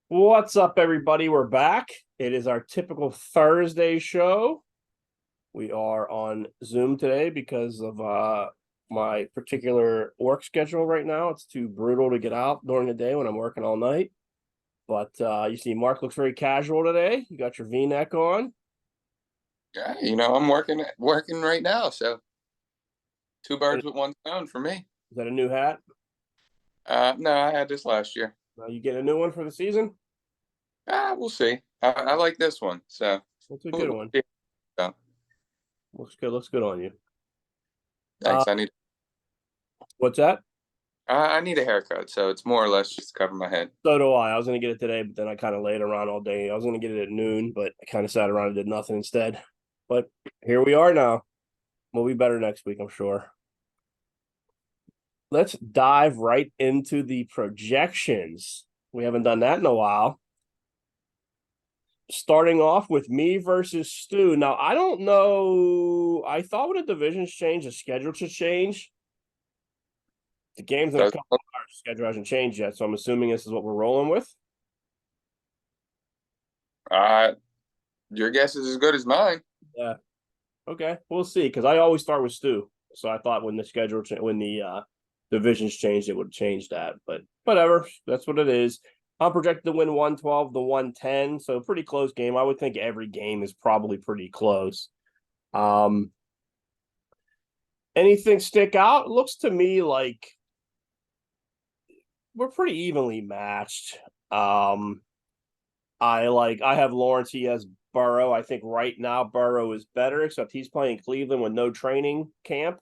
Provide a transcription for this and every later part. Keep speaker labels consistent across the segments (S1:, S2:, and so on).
S1: What's up, everybody? We're back. It is our typical Thursday show. We are on Zoom today because of my particular work schedule right now. It's too brutal to get out during the day when I'm working all night. But you see, Mark looks very casual today. You got your V-neck on.
S2: Yeah, I'm working right now, so two
S1: Is
S2: birds with one stone for me.
S1: that a new hat?
S2: No, I had this last year.
S1: You getting a new one for the season?
S2: We'll see. I like this one, so
S1: That's a good
S2: we'll
S1: one.
S2: see. So,
S1: Looks good. Looks good on you. Uh,
S2: thanks.
S1: what's that?
S2: I need a haircut, so it's more or less just to cover my head.
S1: So do I. I was gonna get it today, but then I kind of laid around all day. I was gonna get it at noon, but I kind of sat around and did nothing instead. But here we are now. We'll be better next week, I'm sure. Let's dive right into the projections. We haven't done that in a while. Starting off with me versus Stu. Now, I don't know. I thought when the divisions change, the schedule should change. The games in a
S2: Does
S1: couple of hours, schedule hasn't changed yet, so I'm assuming this is what we're rolling with.
S2: uh, your guess is as good as mine.
S1: Yeah. Okay. We'll see. Because I always start with Stu. So I thought when the schedule, when the divisions changed, it would change that. But whatever. That's what it is. I'm projected to win 112 to 110. So pretty close game. I would think every game is probably pretty close. Um, anything stick out? It looks to me like we're pretty evenly matched. Um, I have Lawrence, he has Burrow. I think right now Burrow is better, except he's playing Cleveland with no training camp,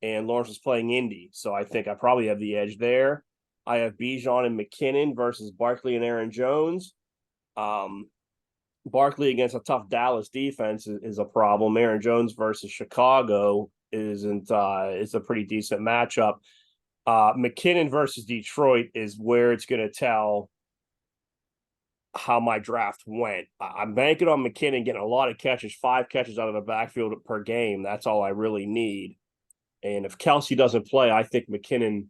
S1: and Lawrence is playing Indy. So I think I probably have the edge there. I have Bijan and McKinnon versus Barkley and Aaron Jones. Um, Barkley against a tough Dallas defense is a problem. Aaron Jones versus Chicago isn't is a pretty decent matchup. McKinnon versus Detroit is where it's going to tell how my draft went. I'm banking on McKinnon getting a lot of catches, 5 catches out of the backfield per game. That's all I really need. And if Kelsey doesn't play, I think McKinnon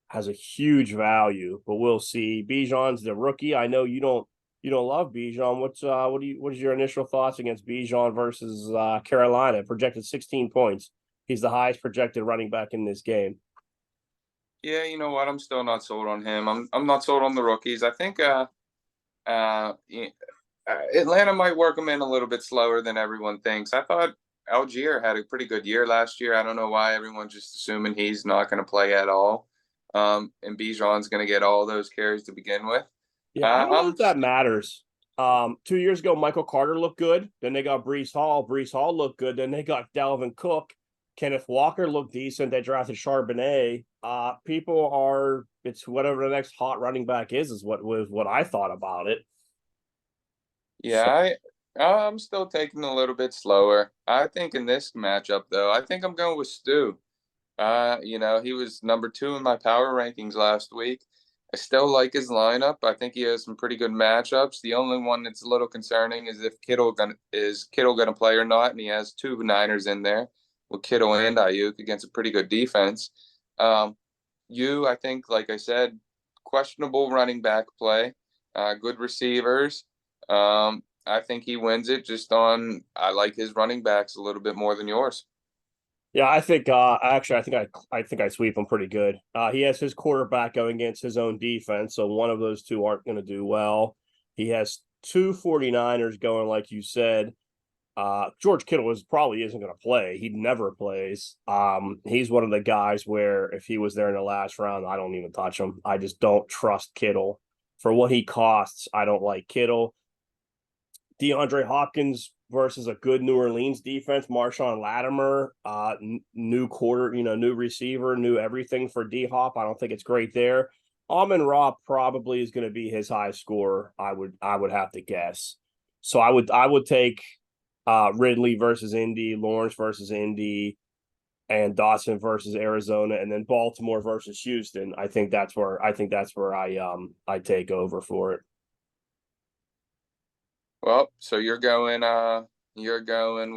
S1: has a huge value, but we'll see. Bijan's the rookie. I know you don't love Bijan. What is your initial thoughts against Bijan versus Carolina? Projected 16 points. He's the highest projected running back in this game.
S2: Yeah, you know what? I'm still not sold on him. I'm not sold on the rookies. I think yeah, Atlanta might work him in a little bit slower than everyone thinks. I thought Algier had a pretty good year last year. I don't know why everyone's just assuming he's not going to play at all. And Bijan's going to get all those carries to begin with.
S1: Yeah, I don't know
S2: I'm
S1: if that matters. 2 years ago, Michael Carter looked good. Then they got Brees Hall. Brees Hall looked good. Then they got Dalvin Cook. Kenneth Walker looked decent. They drafted Charbonnet. People are it's whatever the next hot running back is what I thought about it. So
S2: Yeah, I'm still taking a little bit slower. I think in this matchup though, I think I'm going with Stu. He was number two in my power rankings last week. I still like his lineup. I think he has some pretty good matchups. The only one that's a little concerning is if Kittle gonna play or not, and he has two Niners in there with Kittle and Ayuk against a pretty good defense. Um, I think, like I said, questionable running back play, good receivers. I think he wins it just on I like his running backs a little bit more than yours.
S1: yeah, I think actually I think I sweep him pretty good. He has his quarterback going against his own defense, so one of those two aren't going to do well. He has two 49ers going, like you said. George Kittle probably isn't going to play. He never plays. He's one of the guys where if he was there in the last round, I don't even touch him. I just don't trust Kittle for what he costs. I don't like Kittle. DeAndre Hopkins versus a good New Orleans defense. Marshawn Latimer, new quarter, new receiver, new everything for D Hop. I don't think it's great there. Amon Ra probably is going to be his high score. I would have to guess. So I would take Ridley versus Indy, Lawrence versus Indy, and Dawson versus Arizona, and then Baltimore versus Houston. I think that's where I take over for it.
S2: Well, so you're going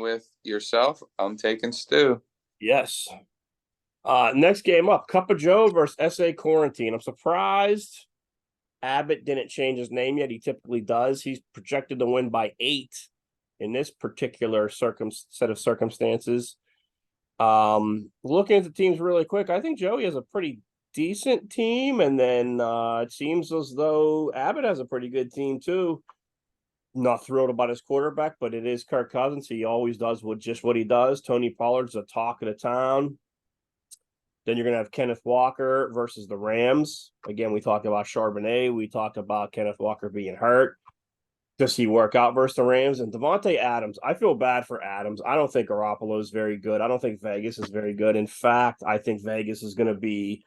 S2: with yourself. I'm taking Stu.
S1: Yes. Next game up, Cup of Joe versus SA Quarantine. I'm surprised Abbott didn't change his name yet. He typically does. He's projected to win by 8 in this particular set of circumstances. Looking at the teams really quick, I think Joey has a pretty decent team, and then it seems as though Abbott has a pretty good team too. Not thrilled about his quarterback, but it is Kirk Cousins. He always does what he does. Tony Pollard's the talk of the town. Then you're going to have Kenneth Walker versus the Rams. Again, we talked about Charbonnet. We talked about Kenneth Walker being hurt. Does he work out versus the Rams? And Devontae Adams, I feel bad for Adams. I don't think Garoppolo is very good. I don't think Vegas is very good. In fact, I think Vegas is going to be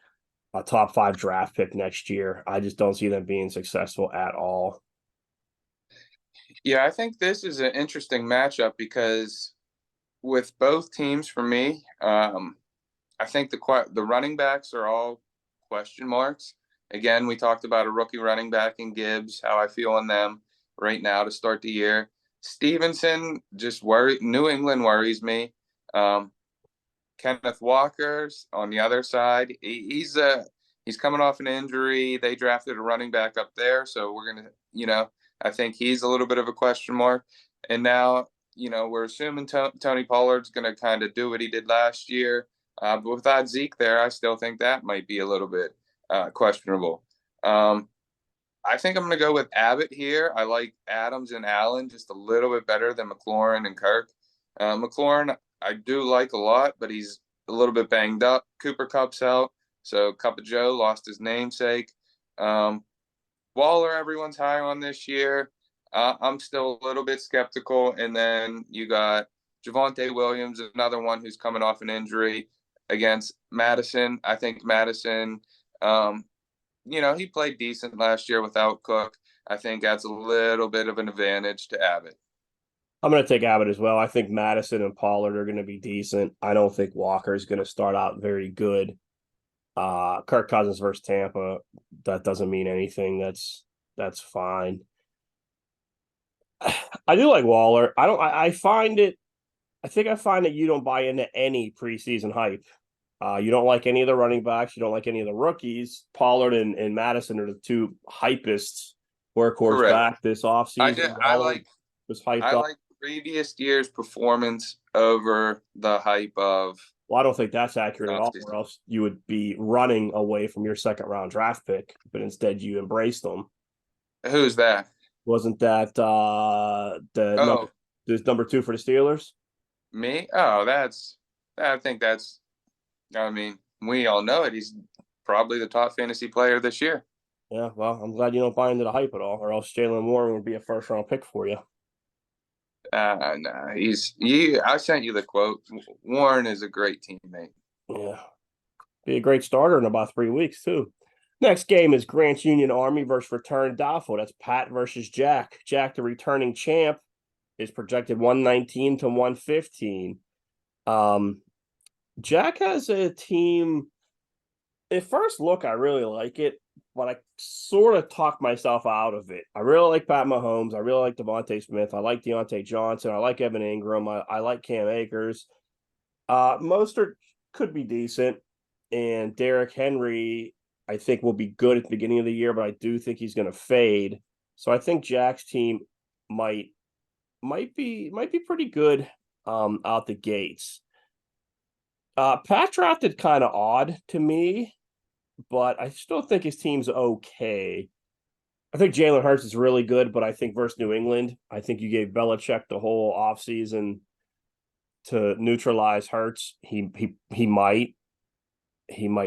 S1: a top 5 draft pick next year. I just don't see them being successful at all.
S2: Yeah, I think this is an interesting matchup because with both teams, for me, I think the running backs are all question marks. Again, we talked about a rookie running back in Gibbs, how I feel on them right now to start the year. Stevenson New England worries me. Kenneth Walker's on the other side. He's coming off an injury. They drafted a running back up there, so we're gonna, I think he's a little bit of a question mark. And now, we're assuming Tony Pollard's gonna kind of do what he did last year. But without Zeke there, I still think that might be a little bit questionable. I think I'm going to go with Abbott here. I like Adams and Allen just a little bit better than McLaurin and Kirk. McLaurin, I do like a lot, but he's a little bit banged up. Cooper Kupp's out, so Cup of Joe lost his namesake. Waller, everyone's high on this year. I'm still a little bit skeptical. And then you got Javonte Williams, another one who's coming off an injury against Madison. I think Madison, he played decent last year without Cook. I think that's a little bit of an advantage to Abbott.
S1: I'm going to take Abbott as well. I think Madison and Pollard are going to be decent. I don't think Walker is going to start out very good. Kirk Cousins versus Tampa, that doesn't mean anything. That's fine. I do like Waller. I find that you don't buy into any preseason hype. You don't like any of the running backs. You don't like any of the rookies. Pollard and Madison are the two hypest workhorse
S2: Correct.
S1: back this offseason.
S2: I like
S1: up.
S2: Previous year's performance over the hype of.
S1: Well, I don't think that's accurate at all, or else you would be running away from your second round draft pick, but instead you embraced them.
S2: Who's that?
S1: Wasn't that number 2 for the Steelers?
S2: Me? Oh, we all know it. He's probably the top fantasy player this year.
S1: Yeah, well, I'm glad you don't buy into the hype at all, or else Jalen Warren would be a first round pick for you.
S2: No, I sent you the quote. Warren is a great teammate.
S1: Yeah. Be a great starter in about 3 weeks, too. Next game is Grant's Union Army versus Return Doubtful. That's Pat versus Jack. Jack, the returning champ, is projected 119 to 115. Jack has a team. At first look, I really like it, but I sort of talked myself out of it. I really like Pat Mahomes. I really like Devontae Smith. I like Deontay Johnson. I like Evan Ingram. I like Cam Akers. Mostert could be decent. And Derrick Henry, I think, will be good at the beginning of the year, but I do think he's going to fade. So I think Jack's team might be pretty good out the gates. Pat drafted kind of odd to me, but I still think his team's okay. I think Jalen Hurts is really good, but I think versus New England, I think you gave Belichick the whole offseason to neutralize Hurts. He might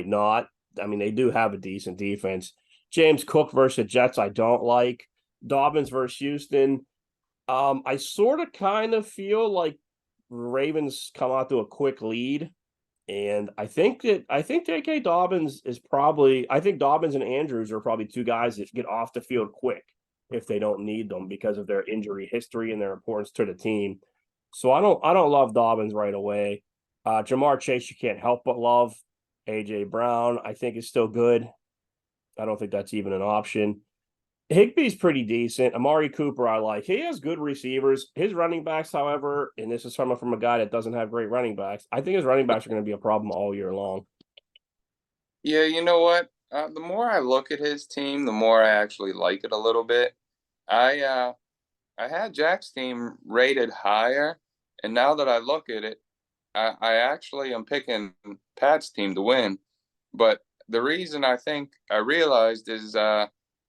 S1: not. I mean, they do have a decent defense. James Cook versus Jets, I don't like. Dobbins versus Houston. I sort of kind of feel like Ravens come out to a quick lead. And I think J.K. Dobbins is I think Dobbins and Andrews are probably two guys that get off the field quick if they don't need them because of their injury history and their importance to the team. So I don't love Dobbins right away. Jamar Chase, you can't help but love. A.J. Brown, I think, is still good. I don't think that's even an option. Higbee's pretty decent. Amari Cooper, I like. He has good receivers. His running backs, however, and this is coming from a guy that doesn't have great running backs, I think his running backs are going to be a problem all year long.
S2: Yeah, you know what? The more I look at his team, the more I actually like it a little bit. I had Jack's team rated higher, and now that I look at it, I actually am picking Pat's team to win. But the reason I realized is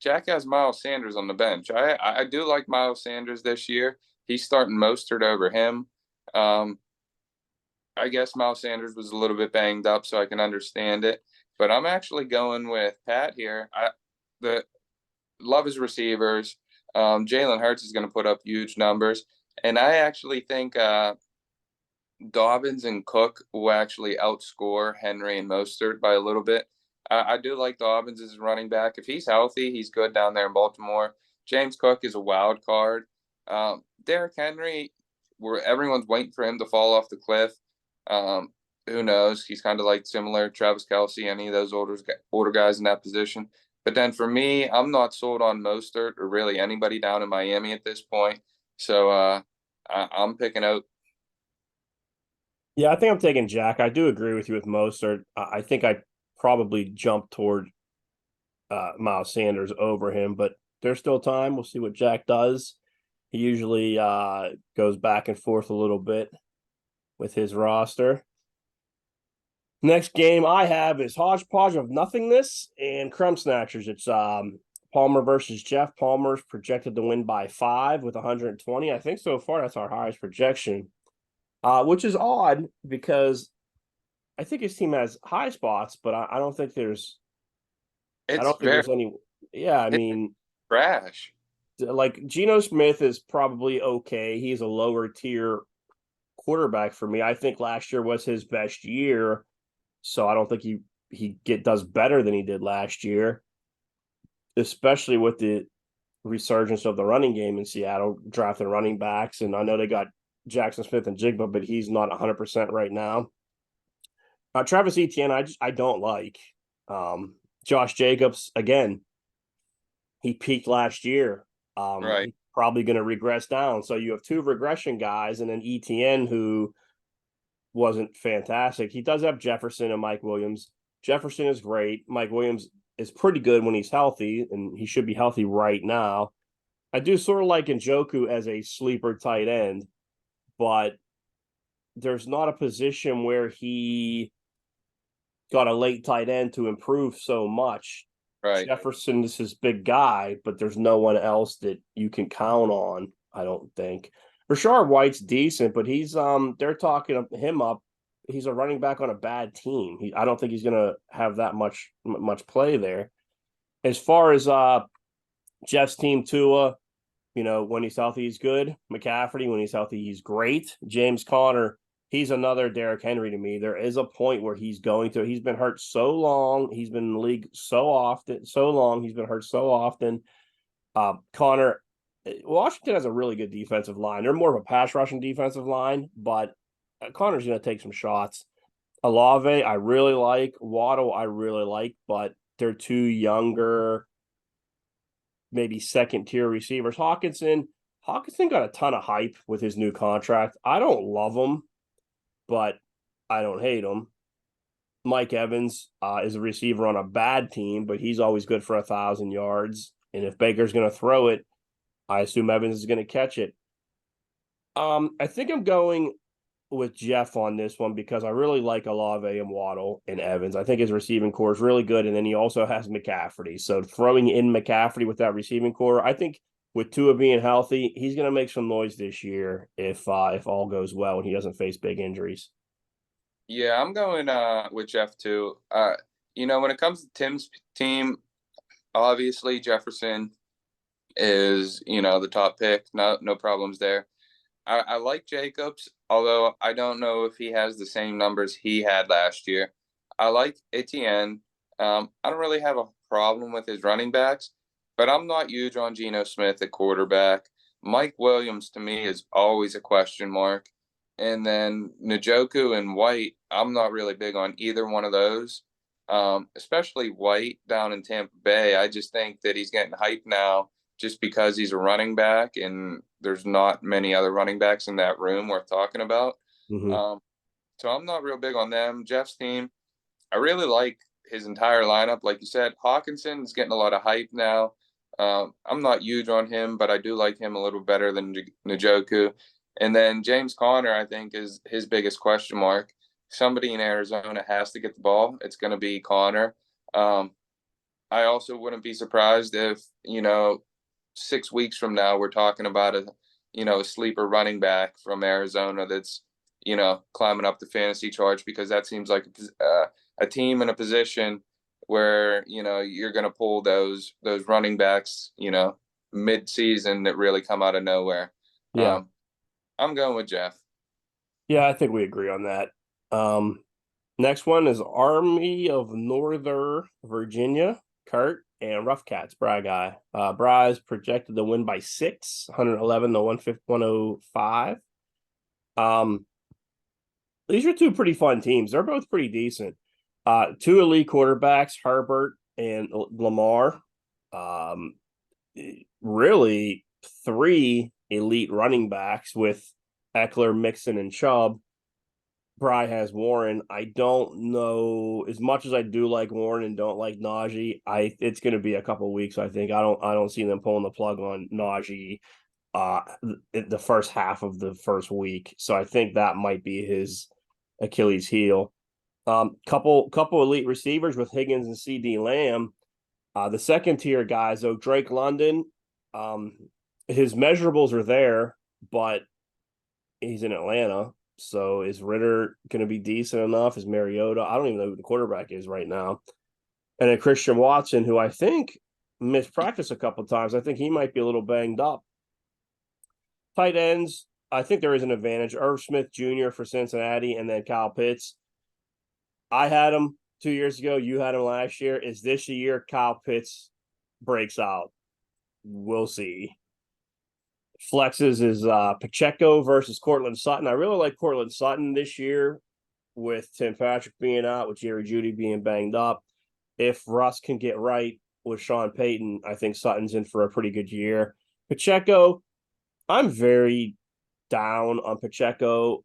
S2: Jack has Miles Sanders on the bench. I do like Miles Sanders this year. He's starting Mostert over him. Um, I guess Miles Sanders was a little bit banged up, so I can understand it. But I'm actually going with Pat here. The love his receivers. Jalen Hurts is going to put up huge numbers, and I actually think Dobbins and Cook will actually outscore Henry and Mostert by a little bit. I do like Dobbins as a running back. If he's healthy, he's good down there in Baltimore. James Cook is a wild card. Derrick Henry, where everyone's waiting for him to fall off the cliff. Um, who knows? He's kind of like similar Travis Kelce, any of those older guys in that position. But then for me, I'm not sold on Mostert or really anybody down in Miami at this point. So I'm picking out.
S1: Yeah, I think I'm taking Jack. I do agree with you with Mostert. I think I probably jumped toward Miles Sanders over him, but there's still time. We'll see what Jack does. He usually goes back and forth a little bit with his roster. Next game I have is Hodgepodge of Nothingness and Crumb Snatchers. It's Palmer versus Jeff. Palmer's projected to win by 5 with 120. I think so far that's our highest projection, which is odd because I think his team has high spots, but I don't think there's
S2: It's very
S1: any. Yeah, I
S2: it's
S1: mean,
S2: trash.
S1: like Geno Smith is probably okay. He's a lower tier quarterback for me. I think last year was his best year, so I don't think he does better than he did last year, especially with the resurgence of the running game in Seattle, drafting running backs. And I know they got Jackson Smith and Jigba, but he's not 100% right now. Travis Etienne, I don't like. Josh Jacobs, again, he peaked last year.
S2: Right.
S1: He's probably going to regress down. So you have two regression guys, and then Etienne, who wasn't fantastic. He does have Jefferson and Mike Williams. Jefferson is great. Mike Williams is pretty good when he's healthy, and he should be healthy right now. I do sort of like Njoku as a sleeper tight end, but there's not a position where he got a late tight end to improve so much.
S2: Right.
S1: Jefferson is his big guy, but there's no one else that you can count on, I don't think. Rashard White's decent, but he's they're talking him up. He's a running back on a bad team. I don't think he's gonna have that much play there. As far as Jeff's team, Tua, when he's healthy, he's good. McCaffrey, when he's healthy, he's great. James Conner, he's another Derrick Henry to me. There is a point where he's been hurt so long. He's been in the league so long. He's been hurt so often. Conner, Washington has a really good defensive line. They're more of a pass rushing defensive line, but Conner's going to take some shots. Olave, I really like. Waddle, I really like, but they're two younger, maybe second tier receivers. Hawkinson got a ton of hype with his new contract. I don't love him, but I don't hate him. Mike Evans is a receiver on a bad team, but he's always good for 1,000 yards. And if Baker's going to throw it, I assume Evans is going to catch it. I think I'm going with Jeff on this one because I really like Olave and Waddle and Evans. I think his receiving core is really good, and then he also has McCaffrey. So throwing in McCaffrey with that receiving core, I think with Tua being healthy, he's going to make some noise this year if all goes well and he doesn't face big injuries.
S2: Yeah, I'm going with Jeff too. When it comes to Tim's team, obviously Jefferson is, the top pick. No problems there. I like Jacobs, although I don't know if he has the same numbers he had last year. I like Etienne. I don't really have a problem with his running backs, but I'm not huge on Geno Smith at quarterback. Mike Williams to me is always a question mark. And then Njoku and White, I'm not really big on either one of those. Especially White down in Tampa Bay. I just think that he's getting hyped now just because he's a running back and there's not many other running backs in that room worth talking about.
S1: Mm-hmm.
S2: So I'm not real big on them. Jeff's team, I really like his entire lineup. Like you said, Hawkinson is getting a lot of hype now. I'm not huge on him, but I do like him a little better than Njoku. And then James Conner, I think, is his biggest question mark. Somebody in Arizona has to get the ball. It's going to be Conner. I also wouldn't be surprised if, 6 weeks from now, we're talking about a sleeper running back from Arizona that's, climbing up the fantasy charge, because that seems like a team in a position where, you're going to pull those running backs, mid-season that really come out of nowhere.
S1: Yeah.
S2: I'm going with Jeff.
S1: Yeah, I think we agree on that. Next one is Army of Northern Virginia, Kurt, and Rough Cats, Bry guy. Bry's projected to win by 6, 111 to 105. These are two pretty fun teams. They're both pretty decent. Two elite quarterbacks, Herbert and Lamar. Really, three elite running backs with Eckler, Mixon, and Chubb. Bry has Warren. I don't know, as much as I do like Warren and don't like Najee. It's going to be a couple weeks. I think I don't see them pulling the plug on Najee the first half of the first week. So I think that might be his Achilles heel. Couple elite receivers with Higgins and CD Lamb. The second tier guys, though, Drake London. His measurables are there, but he's in Atlanta. So is Ritter going to be decent enough? Is Mariota? I don't even know who the quarterback is right now. And then Christian Watson, who I think missed practice a couple of times. I think he might be a little banged up. Tight ends, I think there is an advantage. Irv Smith Jr. for Cincinnati, and then Kyle Pitts. I had him 2 years ago. You had him last year. Is this the year Kyle Pitts breaks out? We'll see. Flexes is Pacheco versus Cortland Sutton. I really like Cortland Sutton this year with Tim Patrick being out, with Jerry Jeudy being banged up. If Russ can get right with Sean Payton, I think Sutton's in for a pretty good year. Pacheco, I'm very down on Pacheco.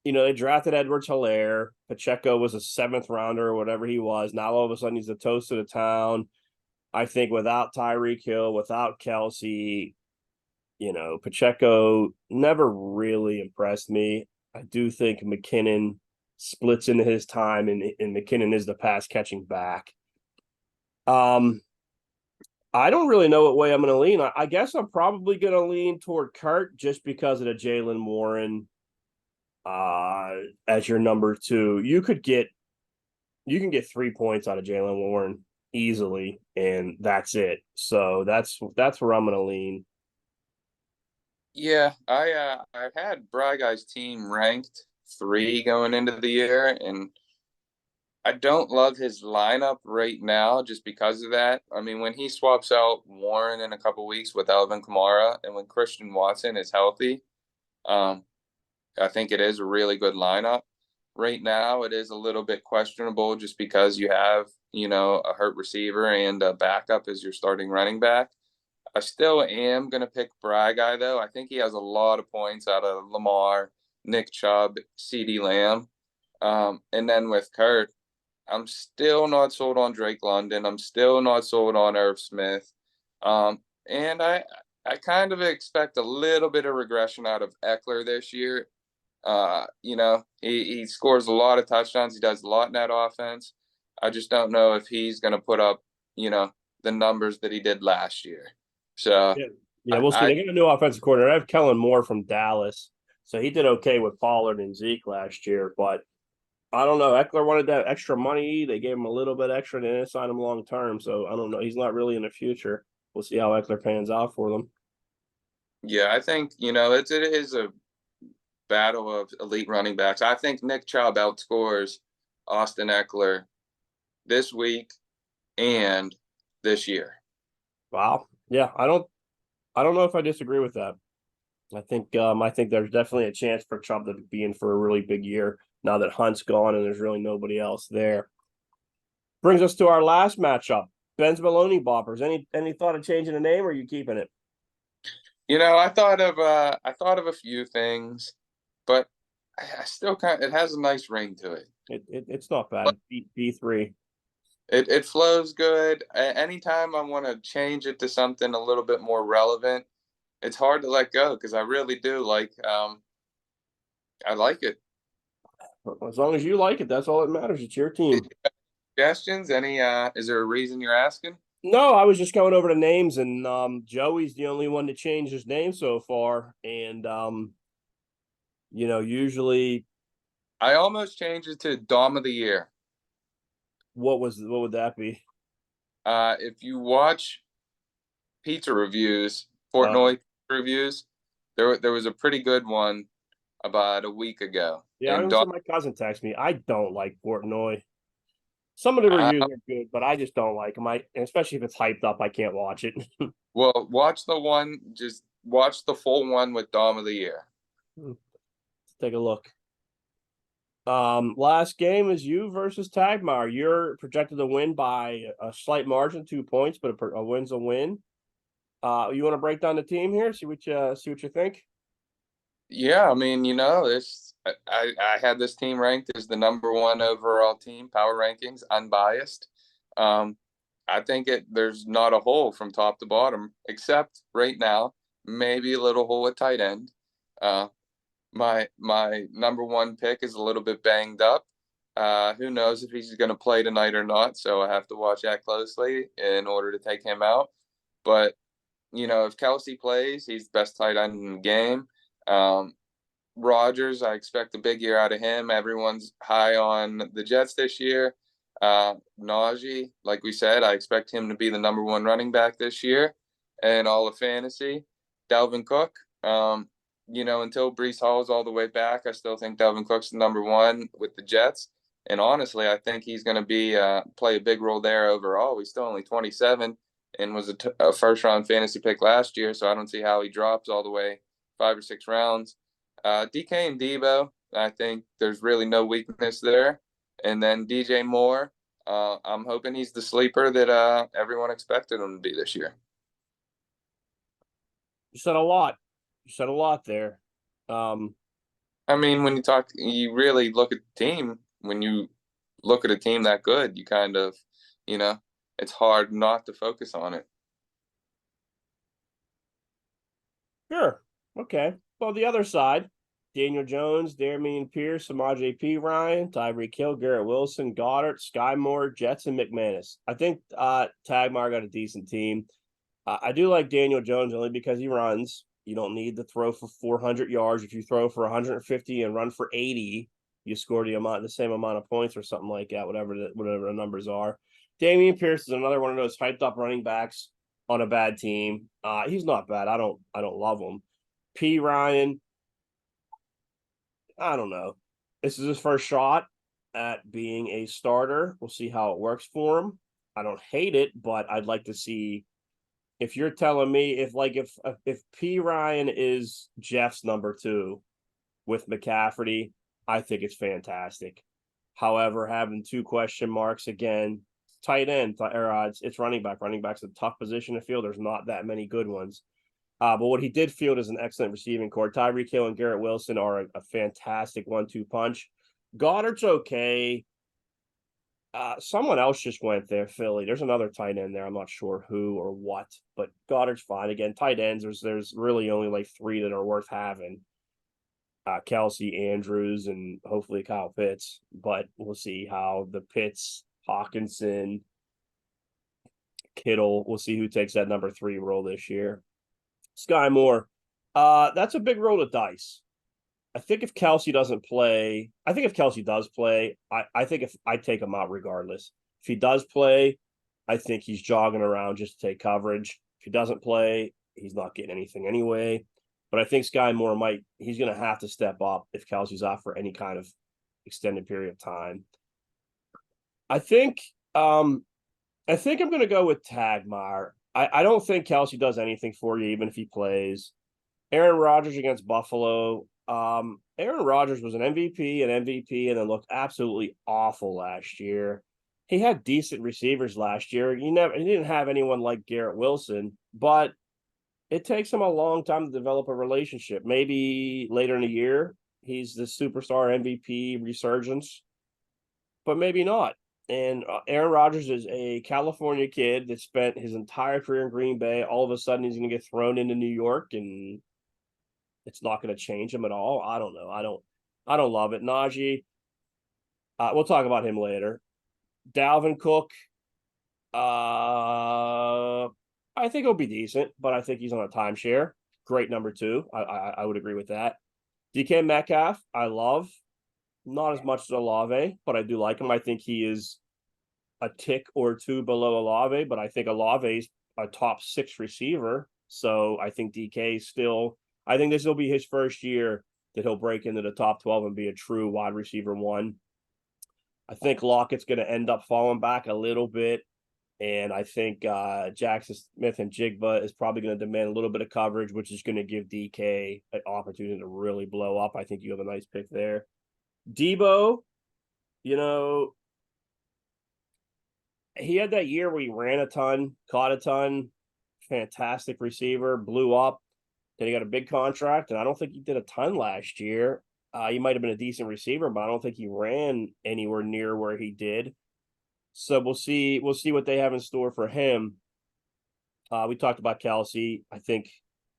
S1: They drafted Edwards-Helaire. Pacheco was a 7th rounder or whatever he was. Now all of a sudden he's the toast of the town. I think without Tyreek Hill, without Kelsey, Pacheco never really impressed me. I do think McKinnon splits into his time, and McKinnon is the pass catching back. I don't really know what way I'm going to lean. I guess I'm probably going to lean toward Kurt just because of the Jaylen Warren as your number 2. You can get 3 points out of Jaylen Warren easily, and that's it. So that's where I'm going to lean.
S2: Yeah, I had Bry Guy's team ranked 3 going into the year, and I don't love his lineup right now just because of that. I mean, when he swaps out Warren in a couple weeks with Alvin Kamara, and when Christian Watson is healthy, I think it is a really good lineup. Right now, it is a little bit questionable just because you have, a hurt receiver and a backup as your starting running back. I still am going to pick Bry Guy, though. I think he has a lot of points out of Lamar, Nick Chubb, CD Lamb. And then with Kurt, I'm still not sold on Drake London. I'm still not sold on Irv Smith. And I kind of expect a little bit of regression out of Eckler this year. He scores a lot of touchdowns. He does a lot in that offense. I just don't know if he's going to put up, the numbers that he did last year. So
S1: yeah, we'll see. They got a new offensive coordinator. I have Kellen Moore from Dallas, so he did okay with Pollard and Zeke last year. But I don't know. Eckler wanted that extra money. They gave him a little bit extra, and they didn't sign him long term. So I don't know. He's not really in the future. We'll see how Eckler pans out for them.
S2: Yeah, I think it is a battle of elite running backs. I think Nick Chubb outscores Austin Eckler this week and this year.
S1: Wow. Yeah, I don't know if I disagree with that. I think there's definitely a chance for Chubb to be in for a really big year now that Hunt's gone and there's really nobody else there. Brings us to our last matchup. Ben's Maloney Boppers. Any thought of changing the name, or are you keeping it?
S2: I thought of a few things, but I still it has a nice ring to it.
S1: It's not bad. B3.
S2: It flows good. Anytime I want to change it to something a little bit more relevant, it's hard to let go because I really do like I like it.
S1: As long as you like it, that's all that matters. It's your team.
S2: Suggestions? Any is there a reason you're asking?
S1: No, I was just going over the names, and Joey's the only one to change his name so far. And usually,
S2: I almost changed it to Dom of the Year.
S1: what would that be?
S2: If you watch pizza reviews,
S1: Uh,
S2: Portnoy reviews, there was a pretty good one about a week ago.
S1: yeah, I
S2: And
S1: was
S2: Dom,
S1: my cousin text me. I don't like Portnoy. Some of the
S2: uh,
S1: reviews are good, but I just don't like them. Especially if it's hyped up, I can't watch it.
S2: well, watch the one. Just watch the full one with Dom of the Year.
S1: Let's take a look. Last game is you versus Tagmar. You're projected to win by a slight margin, 2 points, but a win's a win. You want to break down the team here? See what you think.
S2: Yeah, I mean, this I had this team ranked as the number one overall team, power rankings, unbiased. Um, I think there's not a hole from top to bottom, except right now, maybe a little hole at tight end. Uh, my number one pick is a little bit banged up. Who knows if he's going to play tonight or not? So I have to watch that closely in order to take him out. But if Kelsey plays, he's the best tight end in the game. Um, Rodgers, I expect a big year out of him. Everyone's high on the Jets this year. Najee, like we said, I expect him to be the number one running back this year and all of fantasy. Dalvin Cook, until Brees Hall is all the way back, I still think Dalvin Cook's the number one with the Jets. And honestly, I think he's going to be play a big role there overall. He's still only 27 and was a first round fantasy pick last year, so I don't see how he drops all the way 5 or 6 rounds. DK and Debo, I think there's really no weakness there. And then DJ Moore, I'm hoping he's the sleeper that everyone expected him to be this year.
S1: You said a lot. You said a lot there. Um,
S2: I mean, you really look at the team. When you look at a team that good, you kind of, it's hard not to focus on it.
S1: sure. Okay. Well, the other side, Daniel Jones, Damian Pierce, Samaje P. Ryan, Tyreek Hill, Garrett Wilson, Goddard, Sky Moore, Jets, and McManus. I think Tagmar got a decent team. I do like Daniel Jones only because he runs. You don't need to throw for 400 yards. If you throw for 150 and run for 80, you score the same amount of points or something like that, whatever the numbers are. Damian Pierce is another one of those hyped up running backs on a bad team. He's not bad. I don't love him. P. Ryan, I don't know. This is his first shot at being a starter. We'll see how it works for him. I don't hate it, but I'd like to see if you're telling me if P Ryan is Jeff's number two with McCafferty, I think it's fantastic. However, having two question marks again, tight end or it's running back. Running back's a tough position to field. There's not that many good ones. But what he did field is an excellent receiving core. Tyreek Hill and Garrett Wilson are a fantastic 1-2 punch. Goddard's okay. Someone else just went there, Philly. There's another tight end there. I'm not sure who or what, but Goddard's fine. Again, tight ends, there's really only like three that are worth having. Kelsey, Andrews, and hopefully Kyle Pitts. But we'll see how the Pitts, Hawkinson, Kittle, we'll see who takes that number 3 role this year. Sky Moore. That's a big roll of dice. I think if Kelsey doesn't play, I think if Kelsey does play, I think if I take him out regardless. If he does play, I think he's jogging around just to take coverage. If he doesn't play, he's not getting anything anyway. But I think Sky Moore he's going to have to step up if Kelsey's out for any kind of extended period of time. I think I'm going to go with Tagmar. I don't think Kelsey does anything for you, even if he plays. Aaron Rodgers against Buffalo. Aaron Rodgers was an MVP and then looked absolutely awful last year. He had decent receivers last year. He didn't have anyone like Garrett Wilson, but it takes him a long time to develop a relationship. Maybe later in the year, he's the superstar MVP resurgence. but maybe not. And Aaron Rodgers is a California kid that spent his entire career in Green Bay. All of a sudden, he's going to get thrown into New York, and it's not going to change him at all. I don't know. I don't love it. Najee, we'll talk about him later. Dalvin Cook, I think he'll be decent, but I think he's on a timeshare. Great number two. I would agree with that. DK Metcalf, I love. Not as much as Olave, but I do like him. I think he is a tick or two below Olave, but I think Olave's a top 6 receiver. So I think DK is still, I think this will be his first year that he'll break into the top 12 and be a true wide receiver one. I think Lockett's going to end up falling back a little bit. And I think Jackson Smith and Jigba is probably going to demand a little bit of coverage, which is going to give DK an opportunity to really blow up. I think you have a nice pick there. Debo, you know, he had that year where he ran a ton, caught a ton, fantastic receiver, blew up. Then he got a big contract, and I don't think he did a ton last year. He might have been a decent receiver, but I don't think he ran anywhere near where he did. So we'll see. We'll see what they have in store for him. We talked about Kelsey. I think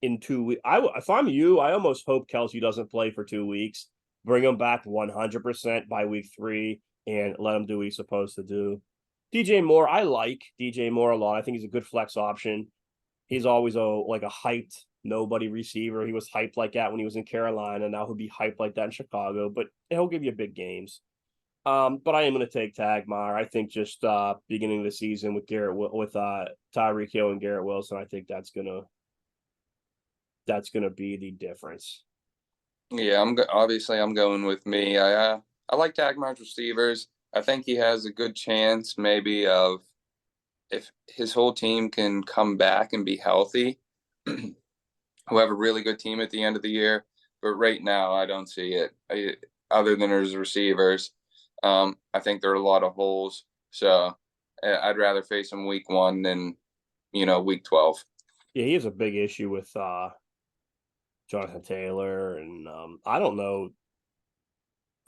S1: in 2 weeks, if I'm you, I almost hope Kelsey doesn't play for 2 weeks. Bring him back 100% by week 3 and let him do what he's supposed to do. DJ Moore, I like DJ Moore a lot. I think he's a good flex option. He's always a hyped nobody receiver. He was hyped like that when he was in Carolina. Now he'll be hyped like that in Chicago, but he'll give you big games. But I am going to take Tagmeyer. I think just beginning of the season with Tyreek Hill and Garrett Wilson, I think that's gonna be the difference.
S2: Yeah, obviously I'm going with me. I like Tagmar's receivers. I think he has a good chance maybe of if his whole team can come back and be healthy. We'll have a really good team at the end of the year. But right now, I don't see it. Other than his receivers, I think there are a lot of holes. So I'd rather face him week 1 than week 12.
S1: Yeah, he has a big issue with Jonathan Taylor, and I don't know.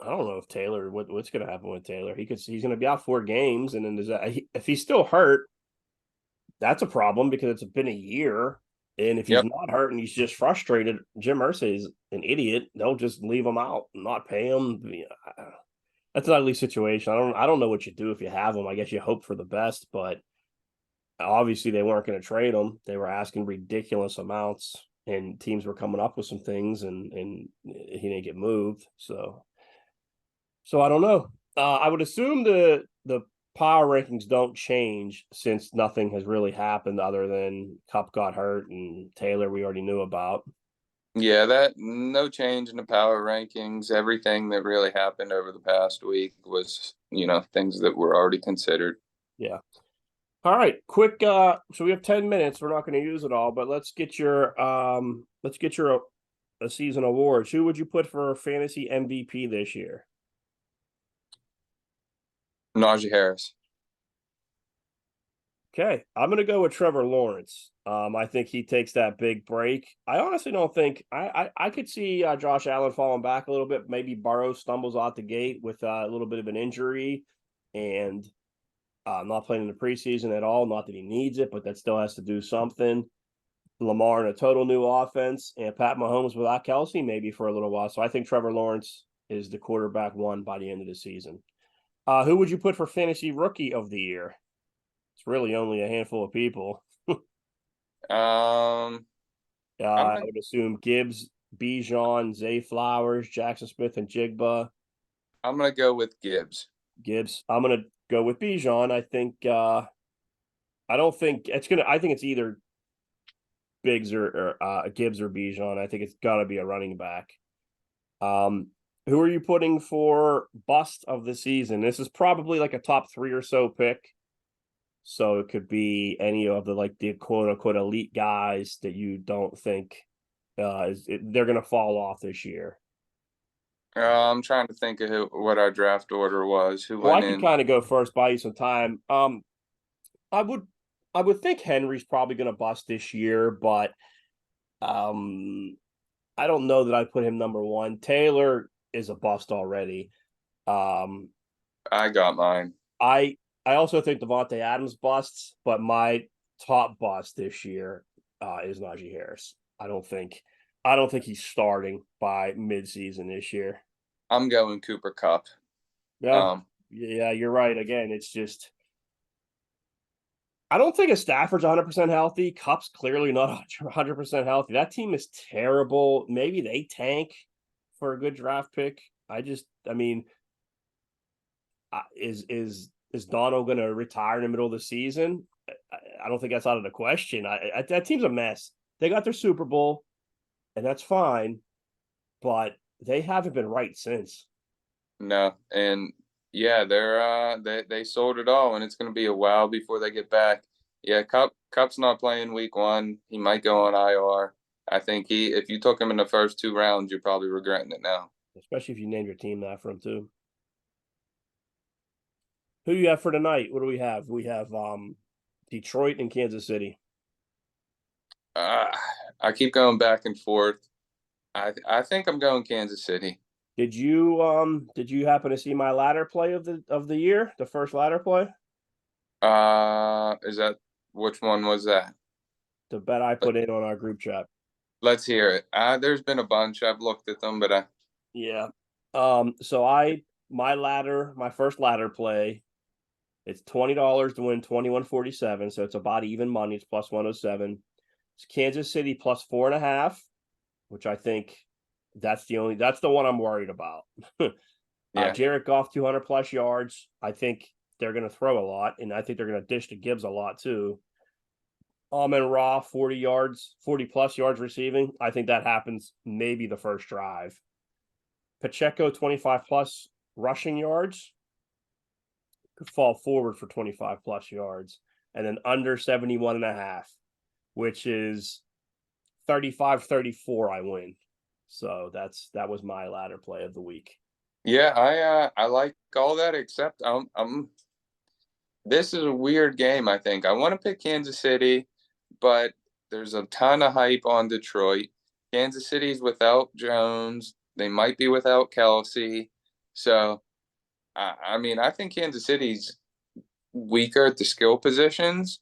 S1: I don't know if Taylor what's going to happen with Taylor. He's going to be out 4 games, and then if he's still hurt, that's a problem because it's been a year. And if he's
S2: Yep.
S1: not hurt and he's just frustrated, Jim Irsay is an idiot. They'll just leave him out and not pay him. That's an ugly situation. I don't know what you do if you have him. I guess you hope for the best, but obviously they weren't going to trade him. They were asking ridiculous amounts, and teams were coming up with some things, and he didn't get moved. So I don't know. I would assume the power rankings don't change since nothing has really happened other than Cup got hurt and Taylor we already knew about.
S2: Yeah, that no change in the power rankings. Everything that really happened over the past week was, things that were already considered.
S1: Yeah. All right, quick. So we have 10 minutes. We're not going to use it all, but let's get your a season awards. Who would you put for fantasy MVP this year?
S2: Najee Harris.
S1: Okay, I'm going to go with Trevor Lawrence. I think he takes that big break. I honestly don't think I could see Josh Allen falling back a little bit. Maybe Burrow stumbles out the gate with a little bit of an injury and not playing in the preseason at all. Not that he needs it, but that still has to do something. Lamar in a total new offense, and Pat Mahomes without Kelsey maybe for a little while. So I think Trevor Lawrence is the quarterback one by the end of the season. Who would you put for fantasy rookie of the year? It's really only a handful of people. I would assume Gibbs, Bijan, Zay Flowers, Jackson Smith, and Jigba.
S2: I'm gonna go with Gibbs.
S1: I'm gonna go with Bijan. I think I don't think it's gonna. I think it's either Biggs or Gibbs or Bijan. I think it's gotta be a running back. Who are you putting for bust of the season? This is probably like a top 3 or so pick. So it could be any of the quote unquote elite guys that you don't think they're going to fall off this year.
S2: I'm trying to think of what our draft order was. Who
S1: Well, I
S2: went
S1: could
S2: in?
S1: kind of go first, buy you some time. I would think Henry's probably going to bust this year, but I don't know that I put him number 1. Taylor is a bust already.
S2: I got mine.
S1: I also think Devontae Adams busts, but my top bust this year is Najee Harris. I don't think he's starting by midseason this year.
S2: I'm going Cooper Cup.
S1: Yeah,
S2: Um,
S1: yeah, you're right. Again, it's just I don't think a Stafford's 100% healthy. Cup's clearly not 100% healthy. That team is terrible. Maybe they tank for a good draft pick. I mean, is Donald going to retire in the middle of the season? I don't think that's out of the question. That team's a mess. They got their Super Bowl, and that's fine, but they haven't been right since.
S2: no, and yeah, they sold it all, and it's going to be a while before they get back. Yeah, Cup's not playing week one. He might go on IR. I think if you took him in the first 2 rounds, you're probably regretting it now.
S1: Especially if you name your team that for him too. Who do you have for tonight? What do we have? We have Detroit and Kansas City.
S2: Uh, I keep going back and forth. I think I'm going Kansas City.
S1: Did you happen to see my ladder play of the year? The first ladder play?
S2: Is that which one was that?
S1: The bet I put in on our group chat.
S2: Let's hear it. There's been a bunch. I've looked at them, but
S1: Yeah. So my first ladder play, it's $20 to win 21.47. So it's about even money. It's plus 107. It's Kansas City plus 4.5, which I think that's the one I'm worried about.
S2: yeah,
S1: Jared Goff 200 plus yards. I think they're going to throw a lot, and I think they're going to dish to Gibbs a lot too. Amon-Ra 40 yards, 40 plus yards receiving. I think that happens maybe the first drive. Pacheco 25 plus rushing yards could fall forward for 25 plus yards, and then under 71.5, which is 35-34. I win. So that was my ladder play of the week.
S2: yeah. I like all that except I'm. This is a weird game. I think I want to pick Kansas City, but there's a ton of hype on Detroit. Kansas City's without Jones. They might be without Kelsey. So I mean, I think Kansas City's weaker at the skill positions.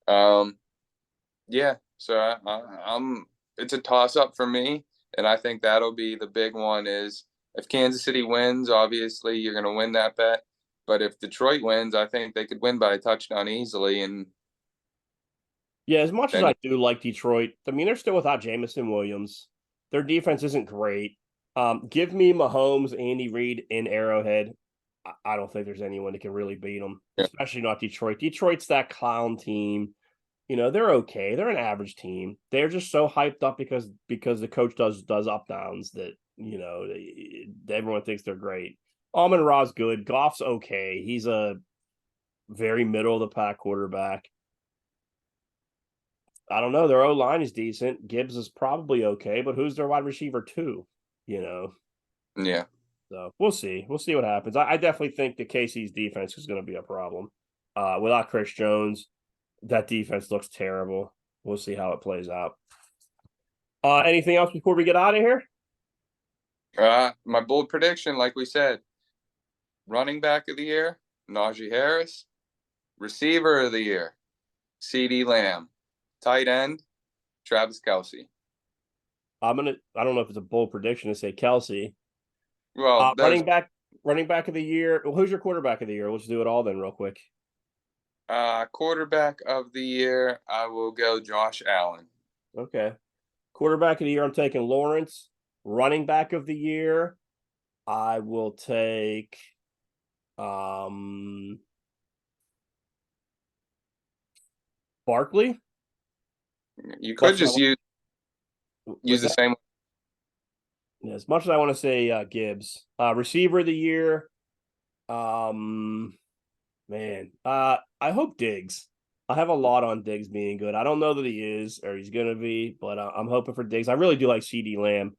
S2: Um, yeah. So I'm. It's a toss up for me, and I think that'll be the big one. Is if Kansas City wins, obviously you're going to win that bet. But if Detroit wins, I think they could win by a touchdown easily. And
S1: Yeah, as much as
S2: then
S1: I do like Detroit, I mean, they're still without Jamison Williams. Their defense isn't great. Give me Mahomes, Andy Reid in Arrowhead. I don't think there's anyone that can really beat them,
S2: yeah,
S1: especially not Detroit. Detroit's that clown team. They're okay. They're an average team. They're just so hyped up because the coach does up downs that everyone thinks they're great. Amon-Ra's good. Goff's okay. He's a very middle of the pack quarterback. I don't know. Their O line is decent. Gibbs is probably okay, but who's their wide receiver too? You know,
S2: yeah,
S1: so we'll see. We'll see what happens. I definitely think the KC's defense is going to be a problem. Without Chris Jones, that defense looks terrible. We'll see how it plays out. Anything else before we get out of here?
S2: my bold prediction, like we said, running back of the year, Najee Harris. Receiver of the year, CeeDee Lamb. Tight end, Travis Kelsey.
S1: I don't know if it's a bold prediction to say Kelsey.
S2: Well, there's
S1: Running back of the year. Well, who's your quarterback of the year? Let's do it all then, real quick.
S2: quarterback of the year. I will go Josh Allen.
S1: Okay. Quarterback of the year, I'm taking Lawrence. Running back of the year, I will take Barkley.
S2: You could just use
S1: Was
S2: the
S1: that
S2: same.
S1: as much as I want to say Gibbs. Receiver of the year. Man, I hope Diggs. I have a lot on Diggs being good. I don't know that he is or he's gonna be, but I'm hoping for Diggs. I really do like CeeDee Lamb.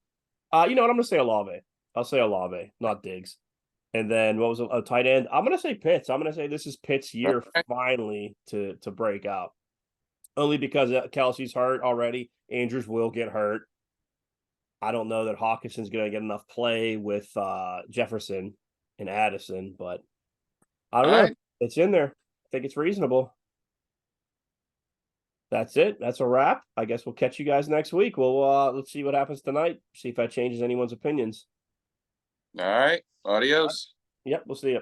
S1: You know what? I'm gonna say Olave. I'll say Olave, not Diggs. And then what was a tight end? I'm gonna say Pitts. I'm gonna say this is Pitts' year finally to break out. Only because Kelsey's hurt already. Andrews will get hurt. I don't know that Hawkinson's gonna get enough play with Jefferson and Addison, but I don't
S2: All
S1: know.
S2: right.
S1: It's in there. I think it's reasonable. That's it. That's a wrap. I guess we'll catch you guys next week. Let's see what happens tonight. See if that changes anyone's opinions.
S2: All right. Adios.
S1: Yep, we'll see you.